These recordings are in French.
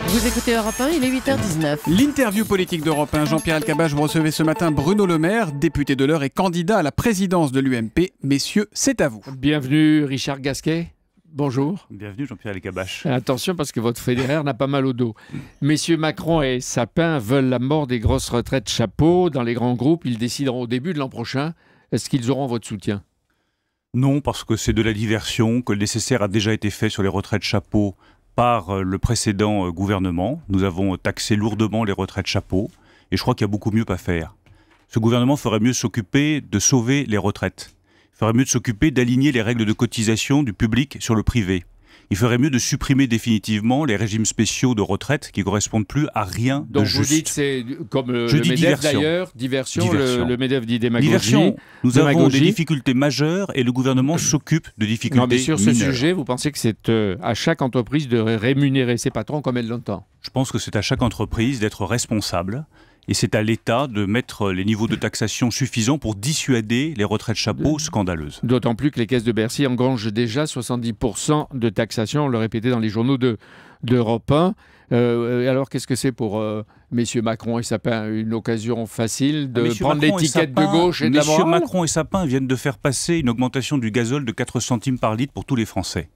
Vous écoutez Europe 1, il est 8h19. L'interview politique d'Europe 1, Jean-Pierre Elkabbach, vous recevez ce matin Bruno Le Maire, député de l'Eure et candidat à la présidence de l'UMP. Messieurs, c'est à vous. Bienvenue Richard Gasquet. Bonjour. Bienvenue Jean-Pierre Elkabbach. Attention parce que votre fédéraire n'a pas mal au dos. Messieurs Macron et Sapin veulent la mort des grosses retraites chapeau. Dans les grands groupes, ils décideront au début de l'an prochain. Est-ce qu'ils auront votre soutien ? Non, parce que c'est de la diversion, que le nécessaire a déjà été fait sur les retraites chapeau par le précédent gouvernement. Nous avons taxé lourdement les retraites chapeau et je crois qu'il y a beaucoup mieux à faire. Ce gouvernement ferait mieux s'occuper de sauver les retraites. Il ferait mieux de s'occuper d'aligner les règles de cotisation du public sur le privé. Il ferait mieux de supprimer définitivement les régimes spéciaux de retraite qui ne correspondent plus à rien de juste. Donc vous dites c'est comme le MEDEF d'ailleurs, diversion. Le MEDEF dit démagogie. Diversion. Nous avons des difficultés majeures et le gouvernement s'occupe de difficultés non, mais sur ce mineures. sujet, vous pensez que c'est à chaque entreprise de rémunérer ses patrons comme elle l'entend ? Je pense que c'est à chaque entreprise d'être responsable. Et c'est à l'État de mettre les niveaux de taxation suffisants pour dissuader les retraites chapeaux scandaleuses. D'autant plus que les caisses de Bercy engrangent déjà 70% de taxation, on le répétait dans les journaux d'Europe 1. Alors qu'est-ce que c'est pour messieurs Macron et Sapin? Une occasion facile de prendre l'étiquette de gauche et de la morale? Messieurs Macron et Sapin viennent de faire passer une augmentation du gazole de 4 centimes par litre pour tous les Français.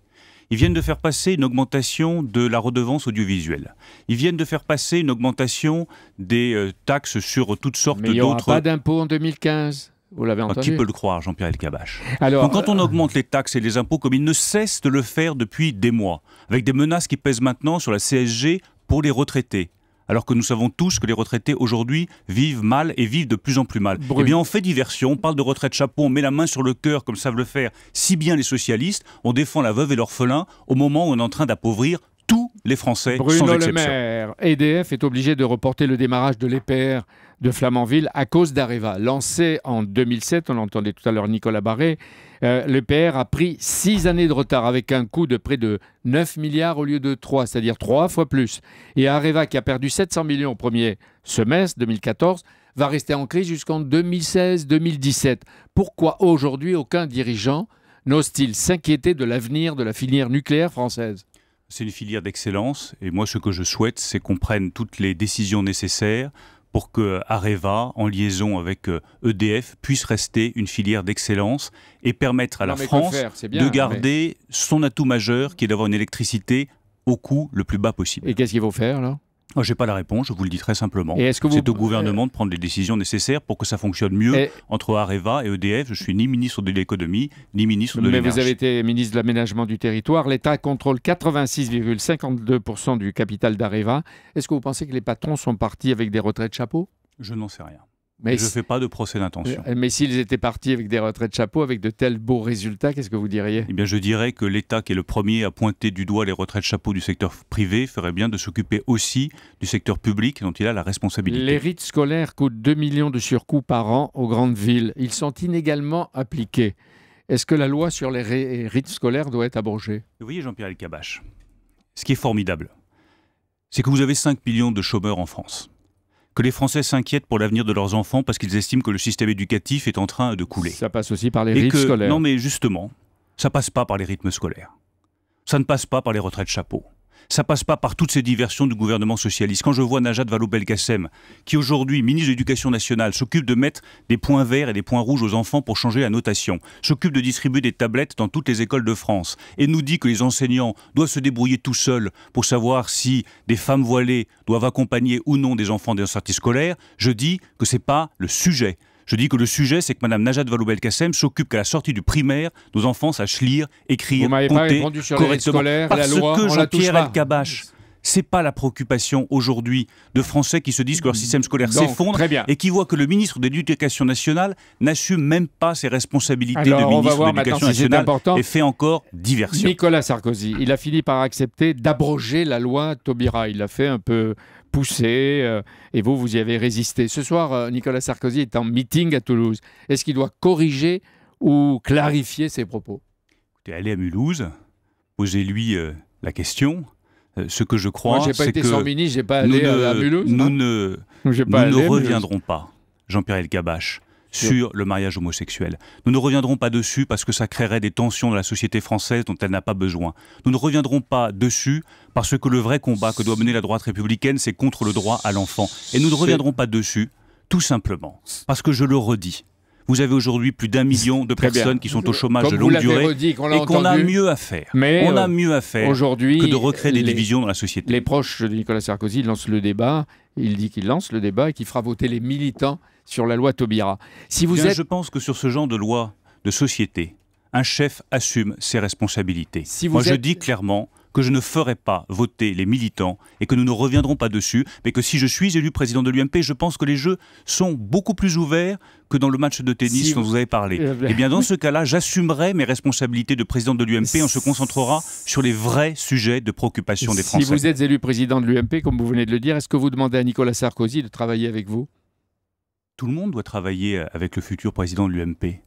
Ils viennent de faire passer une augmentation de la redevance audiovisuelle. Ils viennent de faire passer une augmentation des taxes sur toutes sortes d'autres... Mais il n'y aura pas d'impôt en 2015, vous l'avez entendu. Qui peut le croire, Jean-Pierre Elkabbach? Alors, donc quand on augmente les taxes et les impôts comme ils ne cessent de le faire depuis des mois, avec des menaces qui pèsent maintenant sur la CSG pour les retraités, alors que nous savons tous que les retraités aujourd'hui vivent mal et vivent de plus en plus mal. Eh bien on fait diversion, on parle de retraite chapeau, on met la main sur le cœur comme savent le faire si bien les socialistes, on défend la veuve et l'orphelin au moment où on est en train d'appauvrir tous les Français sans exception. Bruno Le Maire, EDF est obligé de reporter le démarrage de l'EPR de Flamanville à cause d'Areva. Lancé en 2007, on entendait tout à l'heure Nicolas Barré, l'EPR a pris 6 années de retard avec un coût de près de 9 milliards au lieu de 3, c'est-à-dire 3 fois plus. Et Areva, qui a perdu 700 millions au premier semestre 2014, va rester en crise jusqu'en 2016-2017. Pourquoi aujourd'hui aucun dirigeant n'ose-t-il s'inquiéter de l'avenir de la filière nucléaire française ? C'est une filière d'excellence et moi ce que je souhaite c'est qu'on prenne toutes les décisions nécessaires pour que Areva, en liaison avec EDF, puisse rester une filière d'excellence et permettre à la France de garder son atout majeur qui est d'avoir une électricité au coût le plus bas possible. Et qu'est-ce qu'il faut faire là ? Je n'ai pas la réponse, je vous le dis très simplement. C'est au gouvernement de prendre les décisions nécessaires pour que ça fonctionne mieux entre Areva et EDF. Je suis ni ministre de l'économie, ni ministre de l'énergie. Mais vous avez été ministre de l'aménagement du territoire. L'État contrôle 86,52% du capital d'Areva. Est-ce que vous pensez que les patrons sont partis avec des retraites chapeau ? Je n'en sais rien. Mais je ne fais pas de procès d'intention. Mais s'ils étaient partis avec des retraites chapeau, avec de tels beaux résultats, qu'est-ce que vous diriez ? Eh bien, je dirais que l'État, qui est le premier à pointer du doigt les retraites chapeau du secteur privé, ferait bien de s'occuper aussi du secteur public dont il a la responsabilité. Les rites scolaires coûtent 2 millions de surcoûts par an aux grandes villes. Ils sont inégalement appliqués. Est-ce que la loi sur les rites scolaires doit être abrogée ? Vous voyez, Jean-Pierre Elkabbach, ce qui est formidable, c'est que vous avez 5 millions de chômeurs en France. Que les Français s'inquiètent pour l'avenir de leurs enfants parce qu'ils estiment que le système éducatif est en train de couler. Ça passe aussi par les rythmes scolaires. Non mais justement, ça passe pas par les rythmes scolaires. Ça ne passe pas par les retraites chapeau. Ça passe pas par toutes ces diversions du gouvernement socialiste. Quand je vois Najat Vallaud-Belkacem, qui aujourd'hui, ministre de l'Éducation nationale, s'occupe de mettre des points verts et des points rouges aux enfants pour changer la notation, s'occupe de distribuer des tablettes dans toutes les écoles de France, et nous dit que les enseignants doivent se débrouiller tout seuls pour savoir si des femmes voilées doivent accompagner ou non des enfants dans des sorties scolaires, je dis que c'est pas le sujet. Je dis que le sujet, c'est que Mme Najat Vallaud-Belkacem s'occupe qu'à la sortie du primaire, nos enfants sachent lire, écrire, compter correctement. Parce que Jean-Pierre Elkabbach, c'est pas la préoccupation aujourd'hui de Français qui se disent que leur système scolaire s'effondre et qui voient que le ministre de l'Éducation nationale n'assume même pas ses responsabilités de ministre de l'Éducation nationale et fait encore diversion. Nicolas Sarkozy, il a fini par accepter d'abroger la loi Taubira. Il l'a fait un peu poussé et vous y avez résisté. Ce soir, Nicolas Sarkozy est en meeting à Toulouse. Est-ce qu'il doit corriger ou clarifier ses propos ? Écoutez, allez à Mulhouse, posez-lui la question. Ce que je crois, c'est que... Moi, j'ai pas été son ministre, j'ai pas allé à Mulhouse. Nous ne reviendrons pas, Jean-Pierre Elkabbach, sur le mariage homosexuel. Nous ne reviendrons pas dessus parce que ça créerait des tensions dans la société française dont elle n'a pas besoin. Nous ne reviendrons pas dessus parce que le vrai combat que doit mener la droite républicaine, c'est contre le droit à l'enfant. Et nous ne reviendrons pas dessus, tout simplement, parce que je le redis. Vous avez aujourd'hui plus d'1 million de personnes qui sont au chômage de longue durée et qu'on a mieux à faire. Mais on a mieux à faire que de recréer des divisions dans la société. Les proches de Nicolas Sarkozy lancent le débat. Il dit qu'il lance le débat et qu'il fera voter les militants sur la loi Taubira. Si vous êtes... Je pense que sur ce genre de loi de société, un chef assume ses responsabilités. Je dis clairement que je ne ferai pas voter les militants et que nous ne reviendrons pas dessus, mais que si je suis élu président de l'UMP, je pense que les jeux sont beaucoup plus ouverts que dans le match de tennis dont vous avez parlé. Et bien dans ce cas-là, j'assumerai mes responsabilités de président de l'UMP et on se concentrera sur les vrais sujets de préoccupation des Français. Si vous êtes élu président de l'UMP, comme vous venez de le dire, est-ce que vous demandez à Nicolas Sarkozy de travailler avec vous? Tout le monde doit travailler avec le futur président de l'UMP.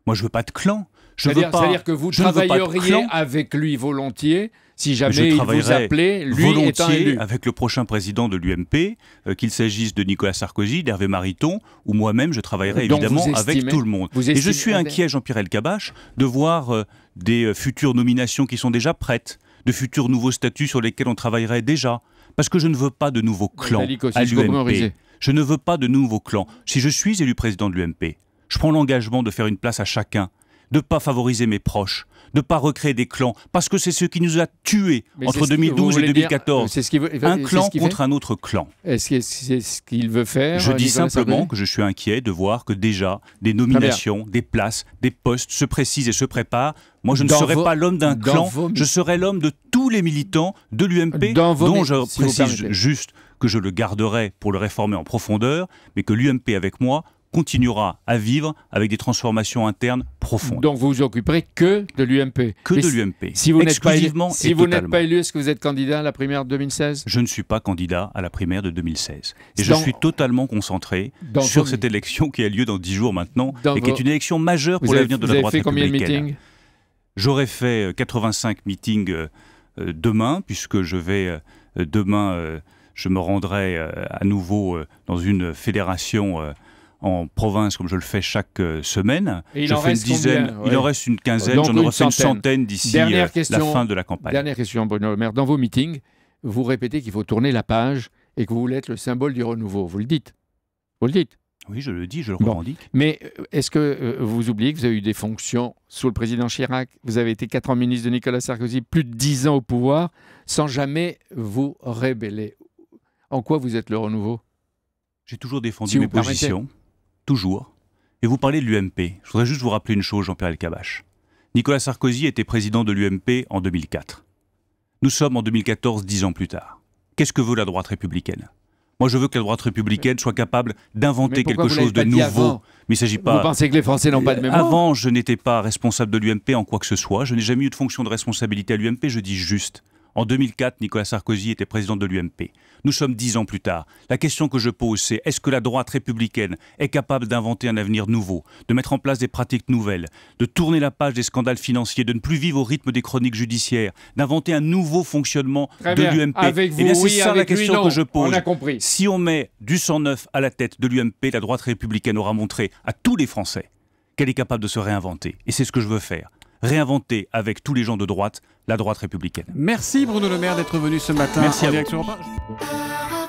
Moi, je veux pas de clan. C'est-à-dire que vous travailleriez avec lui volontiers si jamais il vous appelait, lui étant élu. Avec le prochain président de l'UMP, qu'il s'agisse de Nicolas Sarkozy, d'Hervé Mariton ou moi-même, je travaillerai évidemment avec tout le monde. Et je suis inquiet, Jean-Pierre Elkabbach, de voir des futures nominations qui sont déjà prêtes, de futurs nouveaux statuts sur lesquels on travaillerait déjà. Parce que je ne veux pas de nouveaux clans à l'UMP. Je ne veux pas de nouveaux clans. Si je suis élu président de l'UMP, je prends l'engagement de faire une place à chacun, de ne pas favoriser mes proches, de ne pas recréer des clans, parce que c'est ce qui nous a tués entre 2012 et 2014. Un clan contre un autre clan. Est-ce que c'est ce qu'il veut faire? Je dis simplement que je suis inquiet de voir que déjà des nominations, des places, des postes se précisent et se préparent. Moi, je ne serai pas l'homme d'un clan, je serai l'homme de tous les militants de l'UMP, dont je précise juste que je le garderai pour le réformer en profondeur, mais que l'UMP avec moi continuera à vivre avec des transformations internes profondes. Donc vous vous occuperez que de l'UMP. Que de l'UMP. Si vous n'êtes pas élu, est-ce que vous êtes candidat à la primaire de 2016? Je ne suis pas candidat à la primaire de 2016. Et je suis totalement concentré sur cette élection qui a lieu dans 10 jours maintenant et qui est une élection majeure pour l'avenir de la droite républicaine. Vous avez fait combien de meetings? J'aurai fait 85 meetings demain, puisque je vais demain, je me rendrai à nouveau dans une fédération en province, comme je le fais chaque semaine. Il en reste une dizaine, il en reste une quinzaine, j'en aurai fait une centaine d'ici la fin de la campagne. Dernière question, Bruno Le Maire. Dans vos meetings, vous répétez qu'il faut tourner la page et que vous voulez être le symbole du renouveau. Vous le dites? Vous le dites? Oui, je le dis, je le revendique. Mais est-ce que vous oubliez que vous avez eu des fonctions sous le président Chirac? Vous avez été 4 ans ministre de Nicolas Sarkozy, plus de 10 ans au pouvoir, sans jamais vous rebeller. En quoi vous êtes le renouveau? J'ai toujours défendu mes positions. Toujours. Et vous parlez de l'UMP. Je voudrais juste vous rappeler une chose, Jean-Pierre Elkabbach. Nicolas Sarkozy était président de l'UMP en 2004. Nous sommes en 2014, 10 ans plus tard. Qu'est-ce que veut la droite républicaine? Moi, je veux que la droite républicaine soit capable d'inventer quelque chose de nouveau. Mais il s'agit pas... Vous pensez que les Français n'ont pas de mémoire? Avant, je n'étais pas responsable de l'UMP en quoi que ce soit. Je n'ai jamais eu de fonction de responsabilité à l'UMP. Je dis juste... En 2004, Nicolas Sarkozy était président de l'UMP. Nous sommes 10 ans plus tard. La question que je pose, c'est est-ce que la droite républicaine est capable d'inventer un avenir nouveau, de mettre en place des pratiques nouvelles, de tourner la page des scandales financiers, de ne plus vivre au rythme des chroniques judiciaires, d'inventer un nouveau fonctionnement de l'UMP? Avec vous, c'est ça la question que je pose. On a compris. Si on met du sang neuf à la tête de l'UMP, la droite républicaine aura montré à tous les Français qu'elle est capable de se réinventer. Et c'est ce que je veux faire. Réinventer avec tous les gens de droite la droite républicaine. Merci Bruno Le Maire d'être venu ce matin. Merci en à direct sur Europe 1.